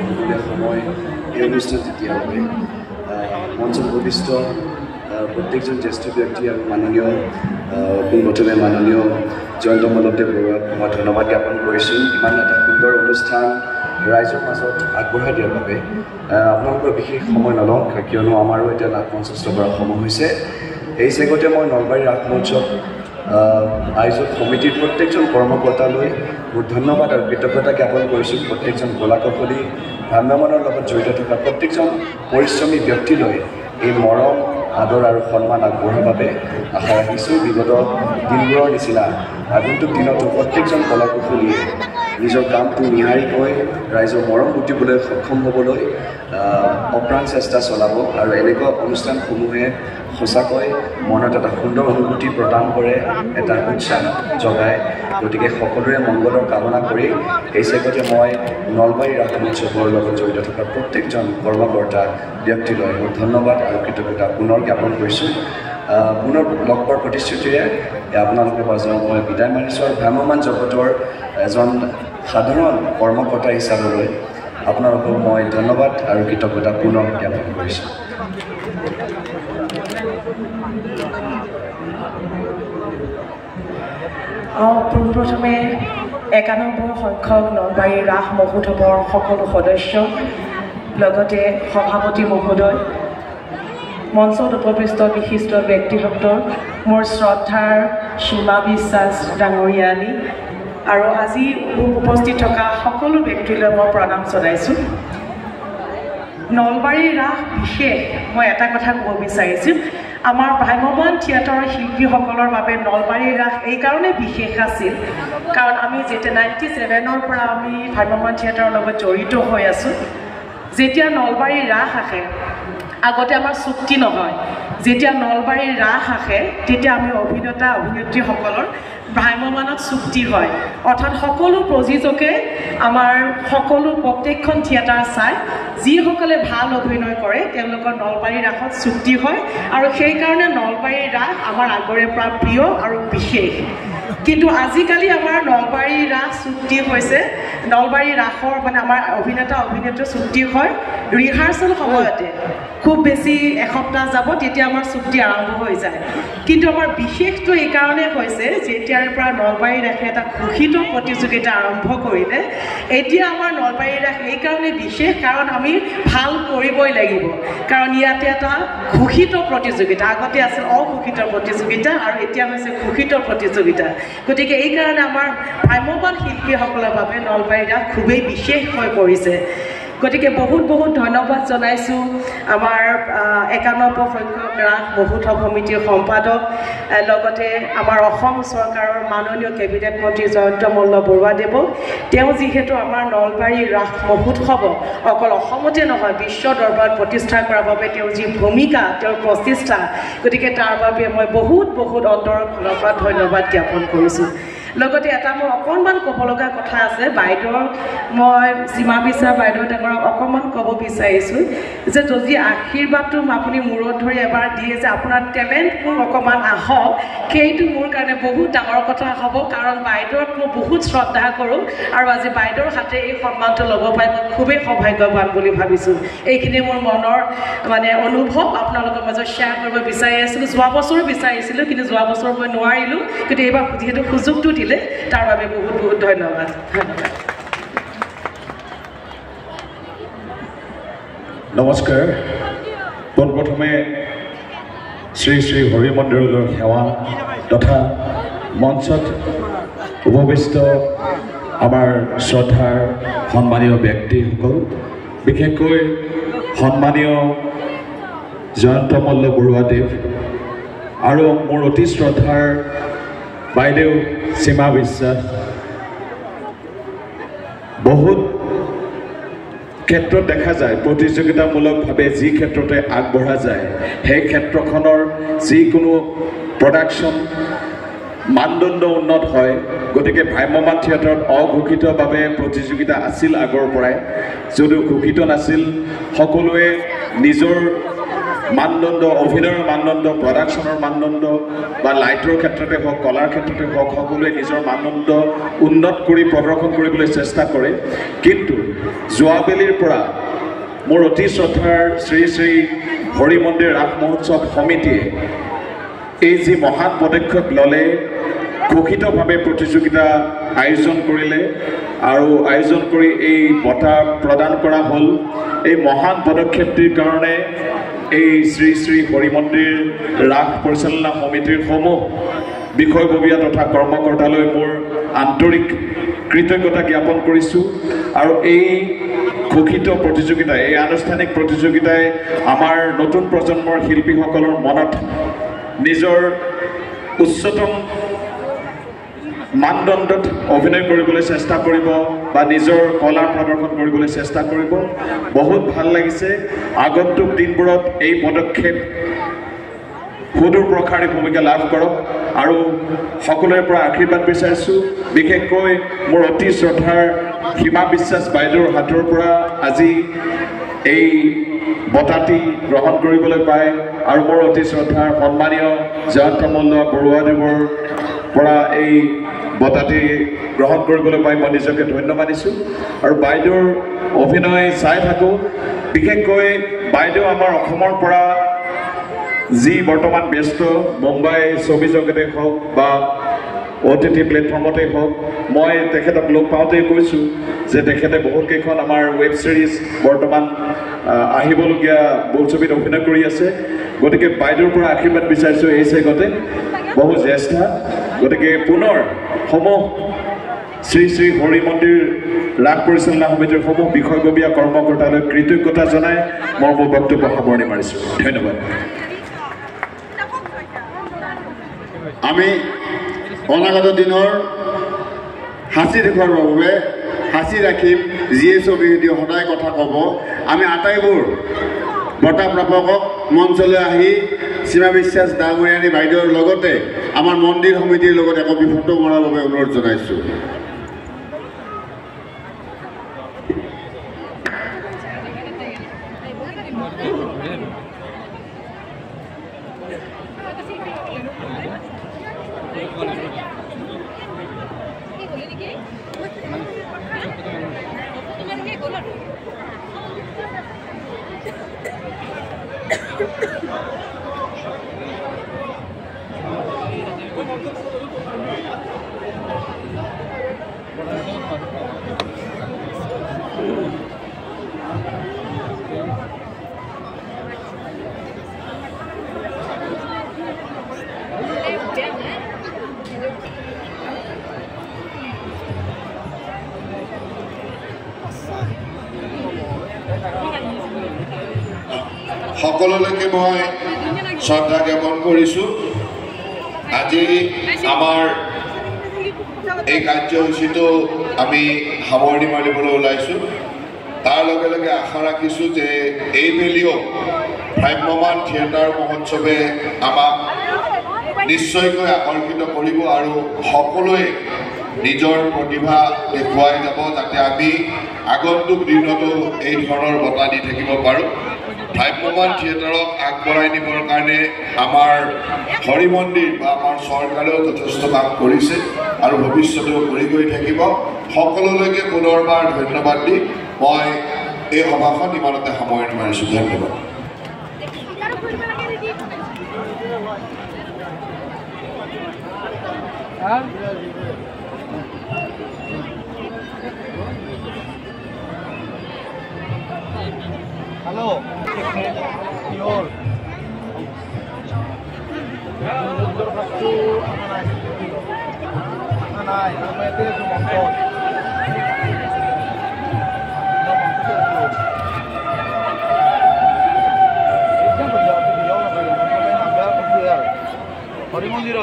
বহুলে সময় এই অনুষ্ঠান যেতিয়া হয় মঞ্চত উপবিষ্ট প্ৰত্যেকজন জ্যেষ্ঠ ব্যক্তি আৰু মাননীয় পোনপ্ৰথমে মাননীয় জয়ন্ত মল্লদেৱ বৰুৱাক মই ধন্যবাদ জ্ঞাপন কৰিছোঁ ইমান এটা সুন্দৰ অনুষ্ঠান ৰাইজৰ মাজত আগবঢ়াই দিয়াৰ বাবে আপোনালোকৰ বিশেষ সময় নলওঁ কিয়নো আমাৰো এতিয়া লাভ মঞ্চস্থ কৰাৰ সময় হৈছে এই চেগতে মই নলবাৰী ৰাস মঞ্চত আয়োজক সমিতিৰ প্ৰত্যেকজন কৰ্মকৰ্তালৈ মোৰ ধন্যবাদ আৰু কৃতজ্ঞতা জ্ঞাপন কৰিছোঁ প্ৰত্যেকজন কলাকুশলী ভ্ৰাম্যমানৰ লগত জড়িত থকা প্ৰত্যেকজন পৰিশ্ৰমী ব্যক্তিলৈ এই মৰম আদৰ আৰু সন্মান আগবঢ়োৱাৰ বাবে আশা ৰাখিছোঁ বিগত দিনবোৰৰ নিচিনা আগন্তুক দিনতো প্ৰত্যেকজন কলাকুশলীয়ে নিজৰ কামটো নিহাৰিকৈ ৰাইজৰ মৰম বুটিবলৈ সক্ষম হ'বলৈ অপ্ৰাণ চেষ্টা চলাব আৰু এনেকুৱা অনুষ্ঠানসমূহে সঁচাকৈ মনত এটা সুন্দৰ অনুভূতি প্ৰদান কৰে এটা উৎসাহ জগায় গতিকে সকলোৰে মংগলৰ কামনা কৰি এই চেগতে মই নলবাৰী ৰাস মহোৎসৱৰ লগত জড়িত থকা প্ৰত্যেকজন কৰ্মকৰ্তা ব্যক্তিলৈ মোৰ ধন্যবাদ আৰু কৃতজ্ঞতা পুনৰ জ্ঞাপন কৰিছোঁ পুনৰ লগ পোৱাৰ প্ৰতিশ্ৰুতিৰে আপোনালোকৰ মাজত মই বিদায় মানিছোঁ আৰু ভ্ৰাম্যমান জগতৰ এজন সাধাৰণ কৰ্মকৰ্তা হিচাপলৈ আপোনালোকক মই ধন্যবাদ আৰু কৃতজ্ঞতা পুনৰ জ্ঞাপন কৰিছোঁ পোনপ্ৰথমে 91 সংখ্যক নলবাৰী ৰাস মহোৎসৱৰ সকলো সদস্য লগতে সভাপতি মহোদয় মঞ্চত উপবিষ্ট বিশিষ্ট ব্যক্তিসকল মোৰ শ্ৰদ্ধাৰ সীমা বিশ্বাস ডাঙৰীয়ানী আৰু আজি উপস্থিত থকা সকলো ব্যক্তিলৈ মই প্ৰণাম জনাইছোঁ নলবাৰী ৰাস বিশেষ মই এটা কথা ক'ব বিচাৰিছোঁ আমাৰ ভ্ৰাম্যমান থিয়েটাৰৰ শিল্পীসকলৰ বাবে নলবাৰী ৰাস এইকাৰণে বিশেষ আছিল কাৰণ আমি যেতিয়া 97ৰ পৰা আমি ভ্ৰাম্যমান থিয়েটাৰৰ লগত জড়িত হৈ আছোঁ যেতিয়া নলবাৰী ৰাস আহে আগতে আমাৰ চুক্তি নহয় যেতিয়া নলবাৰী ৰাস আহে তেতিয়া আমি অভিনেতা অভিনেত্ৰীসকলৰ ভ্ৰাম্যমানত চুক্তি হয় অৰ্থাৎ সকলো প্ৰযোজকে আমাৰ সকলো প্ৰত্যেকখন থিয়েটাৰ চাই যিসকলে ভাল অভিনয় কৰে তেওঁলোকৰ নলবাৰী ৰাসত চুক্তি হয় আৰু সেইকাৰণে নলবাৰী ৰাস আমাৰ আগৰে পৰা প্ৰিয় আৰু বিশেষ কিন্তু আজিকালি আমাৰ নলবাৰী ৰাস চুক্তি হৈছে নলবাৰী ৰাসৰ মানে আমাৰ অভিনেতা অভিনেত্ৰী চুক্তি হয় ৰিহাৰ্চেল সময়তে খুব বেছি এসপ্তাহ যাব তেতিয়া আমাৰ চুক্তি আৰম্ভ হৈ যায় কিন্তু আমাৰ বিশেষটো এই কাৰণে হৈছে যেতিয়াৰ পৰা নলবাৰী ৰাসে এটা ঘোষিত প্ৰতিযোগিতা আৰম্ভ কৰিলে এতিয়া আমাৰ নলবাৰী ৰাস এই কাৰণে বিশেষ কাৰণ আমি ভাল কৰিবই লাগিব কাৰণ ইয়াতে এটা ঘোষিত প্ৰতিযোগিতা আগতে আছিল অঘোষিত প্ৰতিযোগিতা আৰু এতিয়া হৈছে ঘোষিত প্ৰতিযোগিতা গতিকে এই কাৰণে আমাৰ ভ্ৰাম্যমান শিল্পীসকলৰ বাবে নলবাৰী ৰাস খুবেই বিশেষ হৈ পৰিছে গতিকে বহুত বহুত ধন্যবাদ জনাইছোঁ আমাৰ 91 সংখ্যক ৰাস মহোৎসৱ সমিতিৰ সম্পাদক লগতে আমাৰ অসম চৰকাৰৰ মাননীয় কেবিনেট মন্ত্ৰী জয়ন্ত মল্ল বৰুৱাদেৱক তেওঁ যিহেতু আমাৰ নলবাৰী ৰাস মহোৎসৱক অকল অসমতে নহয় বিশ্ব দৰবাৰত প্ৰতিষ্ঠা কৰাৰ বাবে তেওঁৰ যি ভূমিকা তেওঁৰ প্ৰচেষ্টা গতিকে তাৰ বাবে মই বহুত বহুত অন্তৰৰ ফালৰ পৰা ধন্যবাদ জ্ঞাপন কৰিছোঁ লগতে এটা মোৰ অকণমান ক'ব লগা কথা আছে বাইদেউক মই সীমা বিশ্বাস বাইদেউ ডাঙৰক অকণমান ক'ব বিচাৰিছোঁ যে যদি আশীৰ্বাদটো আপুনি মূৰত ধৰি এবাৰ দিয়ে যে আপোনাৰ টেলেণ্ট মোৰ অকণমান আহক সেইটো মোৰ কাৰণে বহুত ডাঙৰ কথা হ'ব কাৰণ বাইদেউক মই বহুত শ্ৰদ্ধা কৰোঁ আৰু আজি বাইদেউৰ হাতে এই সন্মানটো ল'ব পাই মই খুবেই সৌভাগ্যৱান বুলি ভাবিছোঁ এইখিনি মোৰ মনৰ মানে অনুভৱ আপোনালোকৰ মাজত শ্বেয়াৰ কৰিব বিচাৰি আছিলোঁ যোৱা বছৰো বিচাৰিছিলোঁ কিন্তু যোৱা বছৰ মই নোৱাৰিলোঁ কিন্তু এইবাৰ যিহেতু সুযোগটো দিলে তাৰ বাবে বহুত বহুত ধন্যবাদ নমস্কাৰ পোনপ্ৰথমে শ্ৰী শ্ৰী হৰি মন্দিৰলৈ সেৱা তথা মঞ্চত উপবিষ্ট আমাৰ শ্ৰদ্ধাৰ সন্মানীয় ব্যক্তিসকল বিশেষকৈ সন্মানীয় জয়ন্ত মল্ল বৰুৱাদেৱ আৰু মোৰ অতি শ্ৰদ্ধাৰ বাইদেউ সীমা বিশ্বাস বহুত ক্ষেত্ৰত দেখা যায় প্ৰতিযোগিতামূলকভাৱে যি ক্ষেত্ৰতে আগবঢ়া যায় সেই ক্ষেত্ৰখনৰ যিকোনো প্ৰডাকশ্যন মানদণ্ড উন্নত হয় গতিকে ভ্ৰাম্যমান থিয়েটাৰত অঘোষিতভাৱে প্ৰতিযোগিতা আছিল আগৰ পৰাই যদিও ঘোষিত নাছিল সকলোৱে নিজৰ মানদণ্ড, অভিনয়ৰ মানদণ্ড, প্ৰডাকশ্যনৰ মানদণ্ড বা লাইটৰ ক্ষেত্ৰতে হওক, কলাৰ ক্ষেত্ৰতে হওক, সকলোৱে নিজৰ মানদণ্ড উন্নত কৰি প্ৰদৰ্শন কৰিবলৈ চেষ্টা কৰে। কিন্তু যোৱাবেলিৰ পৰা মোৰ অতি শ্ৰদ্ধাৰ শ্ৰী শ্ৰী হৰি মন্দিৰ ৰাস মহোৎসৱ সমিতিয়ে এই যি মহান পদক্ষেপ ল'লে, ঘোষিতভাৱে প্ৰতিযোগিতা আয়োজন কৰিলে আৰু আয়োজন কৰি এই বঁটা প্ৰদান কৰা হ'ল। এই মহান পদক্ষেপটিৰ কাৰণে এই শ্ৰী শ্ৰী হৰি মন্দিৰ ৰাস পৰিচালনা সমিতিৰ সমূহ বিষয়ববীয়া তথা কৰ্মকৰ্তালৈ মোৰ আন্তৰিক কৃতজ্ঞতা জ্ঞাপন কৰিছোঁ। আৰু এই ঘোষিত প্ৰতিযোগিতাই, এই আনুষ্ঠানিক প্ৰতিযোগিতাই আমাৰ নতুন প্ৰজন্মৰ শিল্পীসকলৰ মনত নিজৰ উচ্চতম মানদণ্ডত অভিনয় কৰিবলৈ চেষ্টা কৰিব বা নিজৰ কলা প্ৰদৰ্শন কৰিবলৈ চেষ্টা কৰিব। বহুত ভাল লাগিছে। আগন্তুক দিনবোৰত এই পদক্ষেপ সুদূৰ প্ৰসাৰী ভূমিকা লাভ কৰক আৰু সকলোৰে পৰা আশীৰ্বাদ বিচাৰিছোঁ। বিশেষকৈ মোৰ অতি শ্ৰদ্ধাৰ সীমা বিশ্বাস বাইদেউৰ হাতৰ পৰা আজি এই বঁটাটি গ্ৰহণ কৰিবলৈ পায় আৰু মোৰ অতি শ্ৰদ্ধাৰ সন্মানীয় জয়ন্ত মল্ল বৰুৱাদেৱৰ পৰা এই বঁটাটি গ্ৰহণ কৰিবলৈ পাই মই নিজকে ধন্য মানিছোঁ। আৰু বাইদেউৰ অভিনয় চাই থাকোঁ। বিশেষকৈ বাইদেউ আমাৰ অসমৰ পৰা যি বৰ্তমান ব্যস্ত, মুম্বাই ছবি জগতে হওক বা OTT প্লেটফৰ্মতেই হওক, মই তেখেতক লগ পাওঁতেই কৈছোঁ যে তেখেতে বহুতকেইখন আমাৰ ৱেব ছিৰিজ বৰ্তমান আহিবলগীয়া বোলছবিত অভিনয় কৰি আছে। গতিকে বাইদেউৰ পৰা আশীৰ্বাদ বিচাৰিছোঁ এই চেগতে, বহু জ্যেষ্ঠা। গতিকে পুনৰ সমূহ শ্ৰী শ্ৰী হৰি মন্দিৰ ৰাস পৰিচালনা সমিতিৰ সমূহ বিষয়ববীয়া কৰ্মকৰ্তালৈ কৃতজ্ঞতা জনাই মই মোৰ বক্তব্য সামৰণি মাৰিছোঁ। ধন্যবাদ। আমি অনাগত দিনৰ সাঁচি দেখুৱাৰ বাবে সাঁচি ৰাখিম। যিয়ে ছবিয়েদি সদায় কথা ক'ব। আমি আটাইবোৰ বঁটা প্ৰাপকক মঞ্চলৈ আহি সীমা বিশ্বাস ডাঙৰীয়ানী বাইদেউৰ লগতে আমাৰ মন্দিৰ সমিতিৰ লগত একপি ফটো মৰাৰ বাবে অনুৰোধ জনাইছোঁ। সকলোলৈকে মই শ্ৰদ্ধা জ্ঞাপন কৰিছোঁ। আজি আমাৰ এই কাৰ্যসূচীটো আমি সামৰণি মাৰিবলৈ ওলাইছোঁ। তাৰ লগে লগে আশা ৰাখিছোঁ যে এইবেলিও ভ্ৰাম্যমান থিয়েটাৰ মহোৎসৱে আমাক নিশ্চয়কৈ আকৰ্ষিত কৰিব আৰু সকলোৱে নিজৰ প্ৰতিভা দেখুৱাই যাব, যাতে আমি আগন্তুক দিনতো এই ধৰণৰ বঁটা দি থাকিব পাৰোঁ। ভ্ৰাম্যমান থিয়েটাৰক আগবঢ়াই নিবৰ কাৰণে আমাৰ হৰি মন্দিৰ বা আমাৰ চৰকাৰেও যথেষ্ট কাম কৰিছে আৰু ভৱিষ্যতেও কৰি গৈ থাকিব। সকলোলৈকে পুনৰবাৰ ধন্যবাদ দি মই এই সভাখন ইমানতে সামৰণি মাৰিছোঁ। ধন্যবাদ। Hello. Your. Hori Mondir,